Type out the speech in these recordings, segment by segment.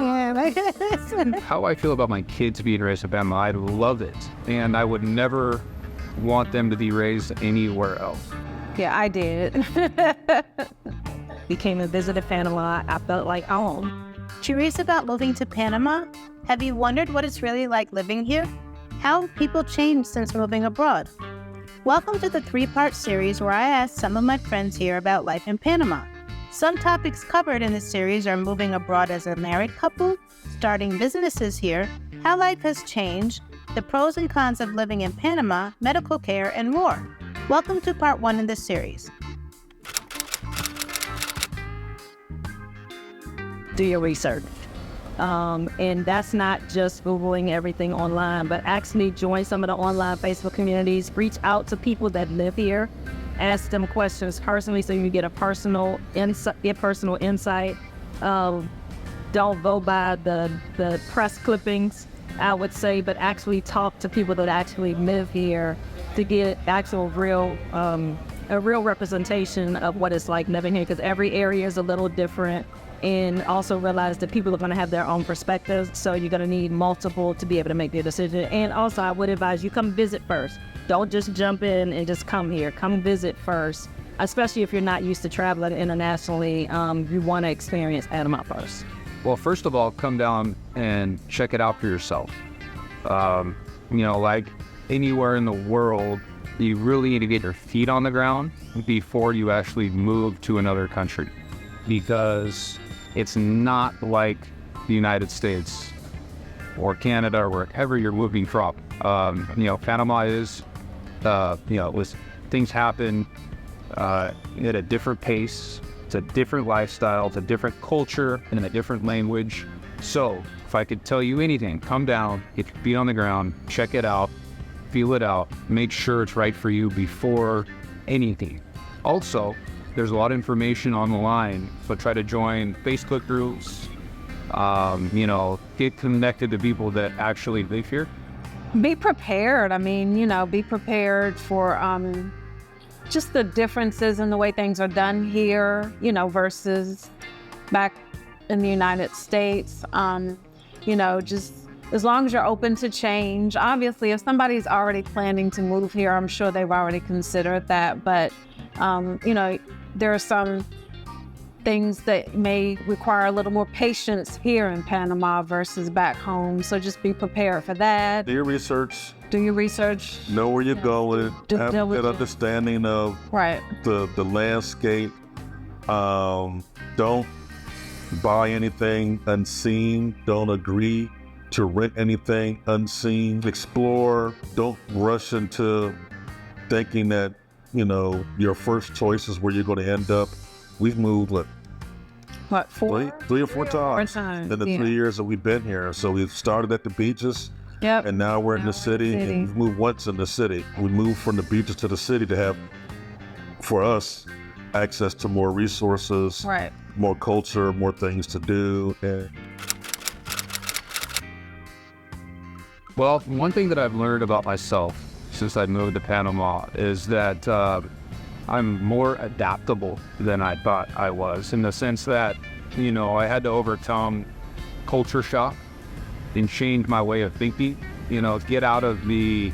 How I feel about my kids being raised in Panama, I love it. And I would never want them to be raised anywhere else. Yeah, I did. We came and visited Panama. I felt like home. Curious about moving to Panama? Have you wondered what it's really like living here? How have people changed since moving abroad? Welcome to the 3-part series where I asked some of my friends here about life in Panama. Some topics covered in this series are moving abroad as a married couple, starting businesses here, how life has changed, the pros and cons of living in Panama, medical care, and more. Welcome to part 1 in this series. Do your research. And that's not just Googling everything online, but actually join some of the online Facebook communities, reach out to people that live here, ask them questions personally so you get a personal insight. Don't go by the press clippings, I would say, but actually talk to people that actually live here to get actual a real representation of what it's like living here, because every area is a little different. And also realize that people are going to have their own perspectives, so you're going to need multiple to be able to make your decision. And also, I would advise you come visit first. Don't just jump in and just come here. Come visit first, especially if you're not used to traveling internationally. You want to experience Panama first. Well, first of all, come down and check it out for yourself. Like anywhere in the world, you really need to get your feet on the ground before you actually move to another country, because it's not like the United States or Canada or wherever you're moving from. Panama is, things happen at a different pace. It's a different lifestyle, it's a different culture, and a different language. So if I could tell you anything, come down, get your feet on the ground, check it out, feel it out, make sure it's right for you before anything. Also, there's a lot of information on the line, so try to join Facebook groups, get connected to people that actually live here. Be prepared. Be prepared for just the differences in the way things are done here, versus back in the United States. Just as long as you're open to change. Obviously, if somebody's already planning to move here, I'm sure they've already considered that, but there are some things that may require a little more patience here in Panama versus back home. So just be prepared for that. Do your research. Know where you're going. Have a good understanding of the landscape. Don't buy anything unseen. Don't agree to rent anything unseen. Explore. Don't rush into thinking that your first choice is where you're going to end up. We've moved, three or four times in the 3 years that we've been here. So we've started at the beaches, and now we're in the city, and we've moved once in the city. We moved from the beaches to the city to have, for us, access to more resources, more culture, more things to do. Well, one thing that I've learned about myself since I moved to Panama is that I'm more adaptable than I thought I was, in the sense that, I had to overcome culture shock and change my way of thinking, get out of the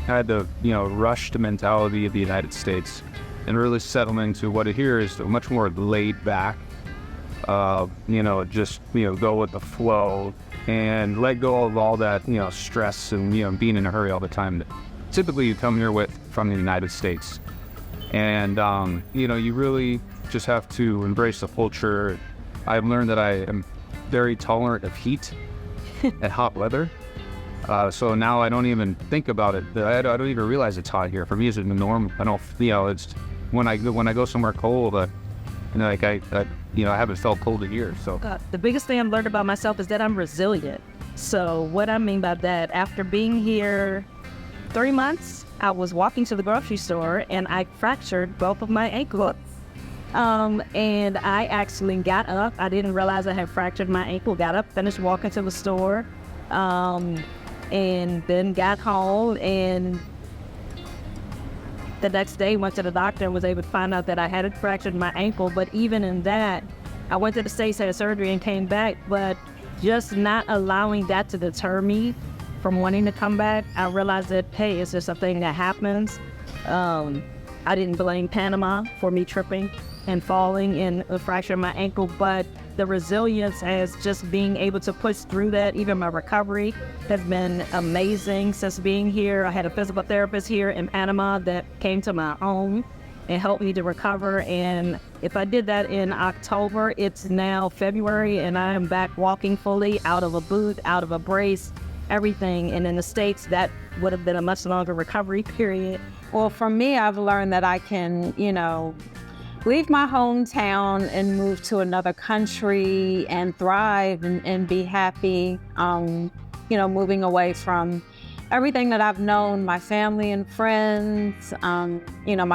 rushed mentality of the United States and really settle into what here is much more laid back, go with the flow and let go of all that, stress and, being in a hurry all the time. Typically you come here from the United States, and you really just have to embrace the culture. I've learned that I am very tolerant of heat and hot weather, so now I don't even think about it. I don't even realize it's hot here. For me, it's the norm. I don't, it's when I go somewhere cold, I haven't felt cold in years. So the biggest thing I've learned about myself is that I'm resilient. So what I mean by that, after being here 3 months, I was walking to the grocery store and I fractured both of my ankles. And I actually got up. I didn't realize I had fractured my ankle. Got up, finished walking to the store, and then got home. And the next day, went to the doctor and was able to find out that I had fractured my ankle. But even in that, I went to the States, had surgery, and came back. But just not allowing that to deter me from wanting to come back. I realized that, hey, it's just a thing that happens. I didn't blame Panama for me tripping and falling and fracturing my ankle, but the resilience as just being able to push through that, even my recovery has been amazing since being here. I had a physical therapist here in Panama that came to my home and helped me to recover. And if I did that in October, it's now February and I am back walking fully, out of a boot, out of a brace, everything. And in the States, that would have been a much longer recovery period. Well, for me, I've learned that I can, leave my hometown and move to another country and thrive and be happy, moving away from everything that I've known, my family and friends, my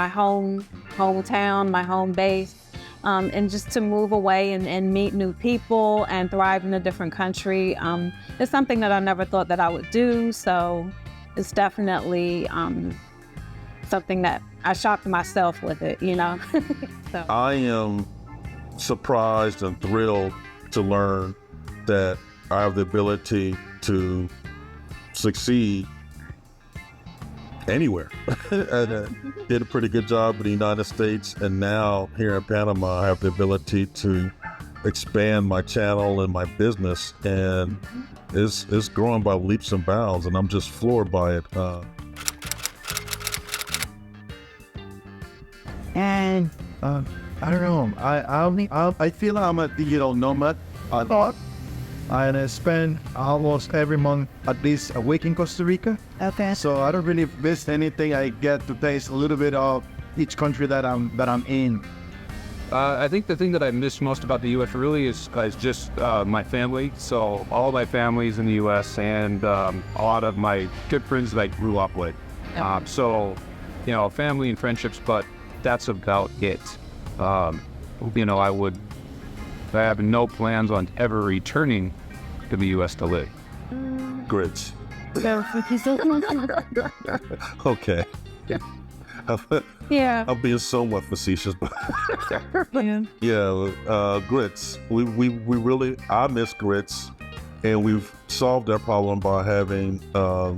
hometown, my home base, and just to move away and meet new people and thrive in a different country. It's something that I never thought that I would do, so it's definitely something that I shocked myself with it, So. I am surprised and thrilled to learn that I have the ability to succeed anywhere. I did a pretty good job in the United States, and now here in Panama, I have the ability to expand my channel and my business, and it's growing by leaps and bounds, and I'm just floored by it. And I don't know. I feel I'm a digital nomad. I spend almost every month at least a week in Costa Rica. Okay. So I don't really miss anything. I get to taste a little bit of each country that I'm in. I think the thing that I miss most about the U.S. really is just my family. So all my family's in the U.S. and a lot of my good friends that I grew up with. Family and friendships, but that's about it. I have no plans on ever returning to the U.S. to live. Grits. Okay. Yeah. I'm being somewhat facetious, but grits. We really, I miss grits, and we've solved that problem by having a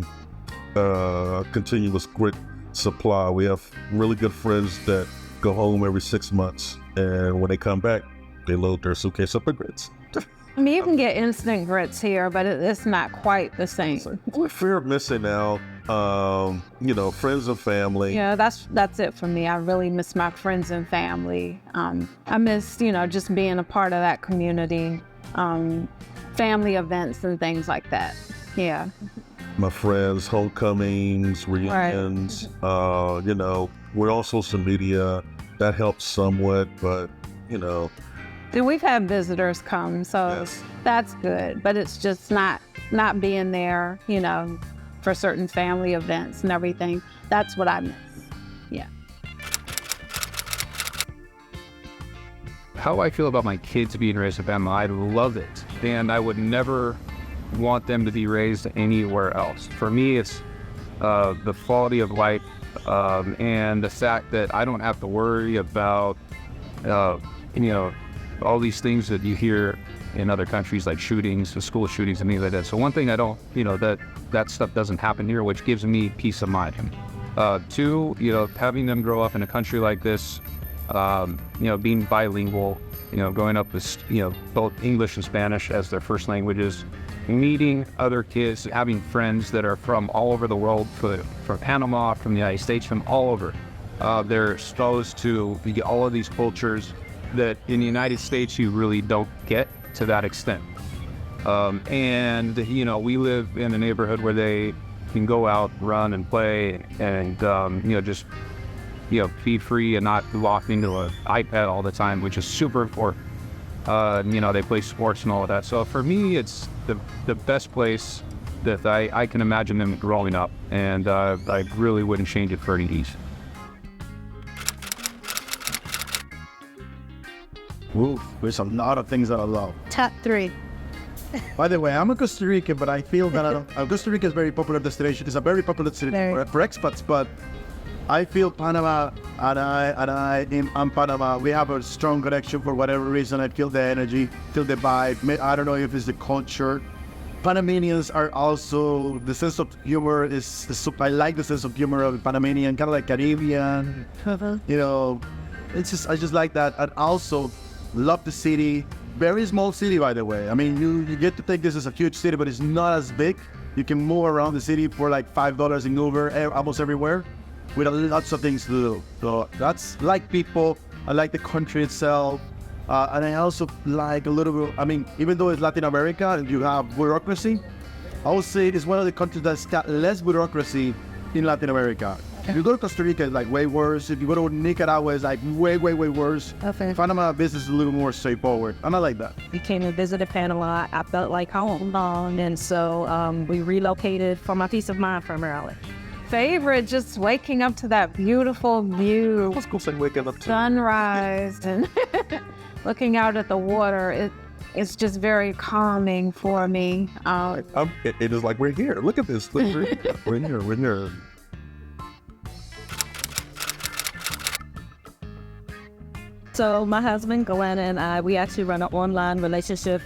continuous grit supply. We have really good friends that go home every 6 months, and when they come back, they load their suitcase up with grits. I mean, you can get instant grits here, but it's not quite the same. We fear of missing out. Friends and family. Yeah, that's it for me. I really miss my friends and family. I miss, just being a part of that community, family events and things like that. Yeah. My friends, homecomings, reunions. Right. We're on social media. That helps somewhat, but We've had visitors come, so yes. That's good. But it's just not being there, for certain family events and everything. That's what I miss. Yeah. How I feel about my kids being raised in Panama, I love it. And I would never want them to be raised anywhere else. For me, it's the quality of life and the fact that I don't have to worry about, all these things that you hear in other countries, like shootings, school shootings and things like that. So one thing I don't, that stuff doesn't happen here, which gives me peace of mind. Two, having them grow up in a country like this, being bilingual, growing up with, both English and Spanish as their first languages, meeting other kids, having friends that are from all over the world, from Panama, from the United States, from all over. They're exposed to all of these cultures that in the United States you really don't get to that extent. We live in a neighborhood where they can go out, run and play and, just be free and not locked into an iPad all the time, which is super important. They play sports and all of that. So for me, it's the best place that I can imagine them growing up, and I really wouldn't change it for any ease. Ooh, there's a lot of things that I love. Top 3. By the way, I'm a Costa Rican, but I feel that Costa Rica is a very popular destination. It's a very popular destination for expats, but I feel Panama and I'm Panama. We have a strong connection for whatever reason. I feel the energy, feel the vibe. I don't know if it's the culture. Panamanians are also, the sense of humor is I like the sense of humor of Panamanian, kind of like Caribbean. You know, I just like that. And also love the city. Very small city, by the way. I mean, you get to think this is a huge city, but it's not as big. You can move around the city for like $5 in Uber almost everywhere with lots of things to do. So that's like people. I like the country itself. And I also like a little bit, I mean, even though it's Latin America and you have bureaucracy, I would say it's one of the countries that's got less bureaucracy in Latin America. If you go to Costa Rica, it's like way worse. If you go to Nicaragua, it's like way worse. Okay. Panama business is a little more straightforward. And I like that. We came and visited Panama. I felt like home. And so we relocated for my peace of mind primarily. Favorite, just waking up to that beautiful view. Let's go say waking up to sunrise and looking out at the water. It's just very calming for me. It is like we're here. Look at this. Look, we're here. We're here. So my husband, Glenn, and I, we actually run an online relationship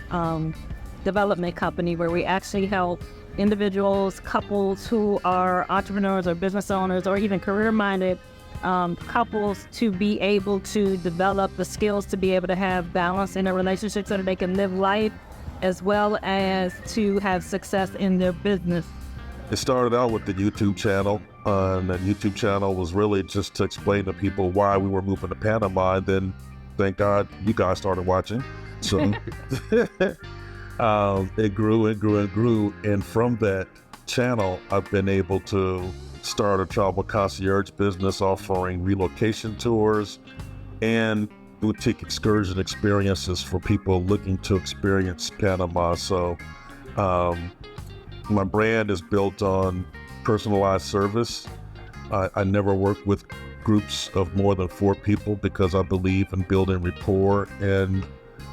development company where we actually help individuals, couples who are entrepreneurs or business owners or even career-minded couples to be able to develop the skills to be able to have balance in their relationship so that they can live life as well as to have success in their business. It started out with the YouTube channel, and that YouTube channel was really just to explain to people why we were moving to Panama, and then thank God you guys started watching. So it grew and grew and grew, and from that channel, I've been able to start a travel concierge business offering relocation tours and boutique excursion experiences for people looking to experience Panama. So my brand is built on personalized service. I never work with groups of more than 4 people because I believe in building rapport and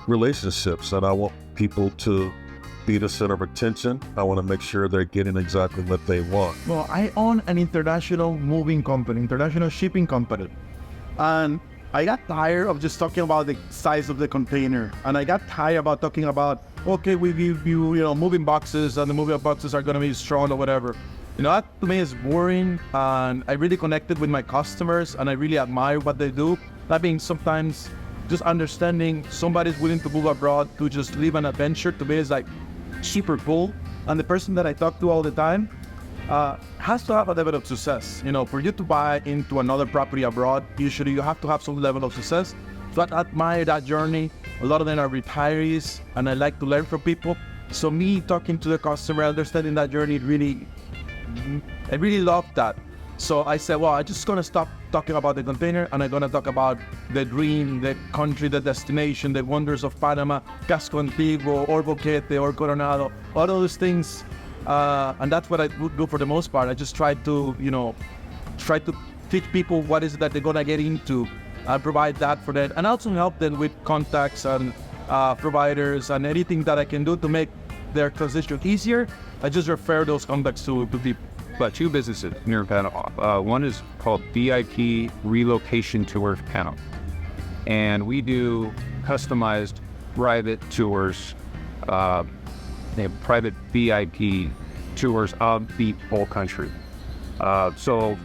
relationships, and I want people to be the center of attention. I want to make sure they're getting exactly what they want. Well, I own an international moving company, international shipping company. And I got tired of just talking about the size of the container. And I got tired about talking about, okay, we give you, moving boxes and the moving boxes are going to be strong or whatever. That to me is boring. And I really connected with my customers and I really admire what they do. That being sometimes just understanding somebody's willing to move abroad to just live an adventure to me is like super cool. And the person that I talk to all the time has to have a level of success. For you to buy into another property abroad, usually you have to have some level of success. So I admire that journey. A lot of them are retirees and I like to learn from people. So me talking to the customer, understanding that journey, I really love that. So I said, well, I'm just going to stop talking about the container and I'm going to talk about the dream, the country, the destination, the wonders of Panama, Casco Antiguo, or Boquete, or Coronado, all those things. And that's what I would do for the most part. I just try to teach people what is it that they're going to get into and provide that for them. And also help them with contacts and providers and anything that I can do to make their transition easier. I just refer those contacts to people. But 2 businesses near Panama. One is called VIP Relocation Tours Panama. And we do customized private tours, private VIP tours of the whole country. So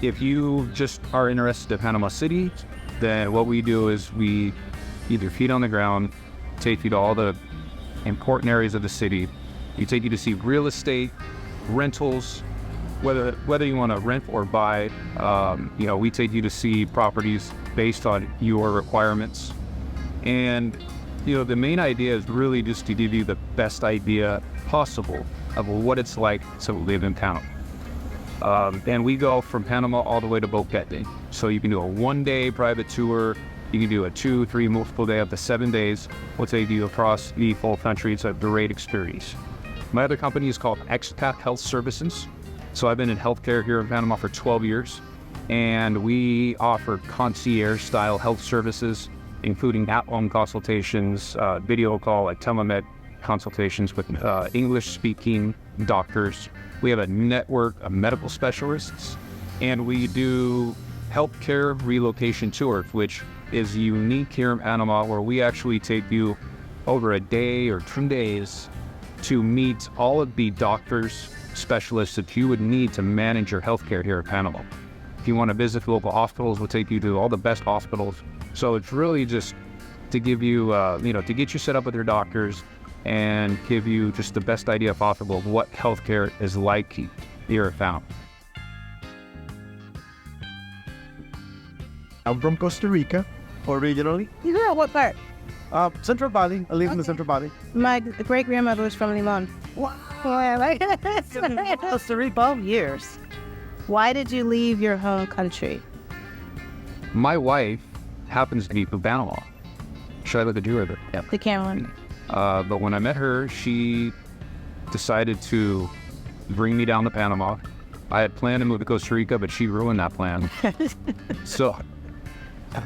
if you just are interested in Panama City, then what we do is we either feet on the ground, take you to all the important areas of the city. We take you to see real estate, rentals, whether you want to rent or buy. We take you to see properties based on your requirements. And, the main idea is really just to give you the best idea possible of what it's like to live in Panama. And we go from Panama all the way to Boquete. So you can do a 1-day private tour. You can do a 2, 3, multiple day up to 7 days. We'll take you across the full country. It's a great experience. My other company is called expathealthservices. So I've been in healthcare here in Panama for 12 years, and we offer concierge-style health services, including at-home consultations, video call, like telemed consultations with English-speaking doctors. We have a network of medical specialists And we do healthcare relocation tours, which is unique here in Panama, where we actually take you over a day or 2 days to meet all of the doctors, specialists that you would need to manage your healthcare here in Panama. If you want to visit local hospitals, we'll take you to all the best hospitals. So it's really just to give you, to get you set up with your doctors and give you just the best idea possible of what healthcare is like here at Panama. I'm from Costa Rica, originally. Yeah, what part? Central Valley. I live in the Central Valley. My great-grandmother was from Limon. Wow. Costa Rica. 12 years. Why did you leave your home country? My wife happens to be from Panama. Should I look at you or the? Yeah. The Caroline. But when I met her, she decided to bring me down to Panama. I had planned to move to Costa Rica, but she ruined that plan. So.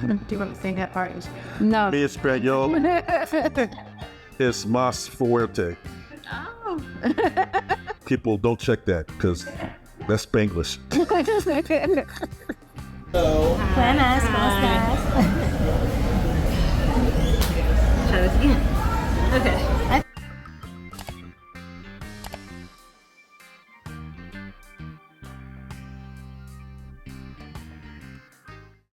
Do you want to say that part? No. Mi español es más fuerte. Oh. People don't check that because that's Spanglish. Buenas, ¿cómo estás? Okay.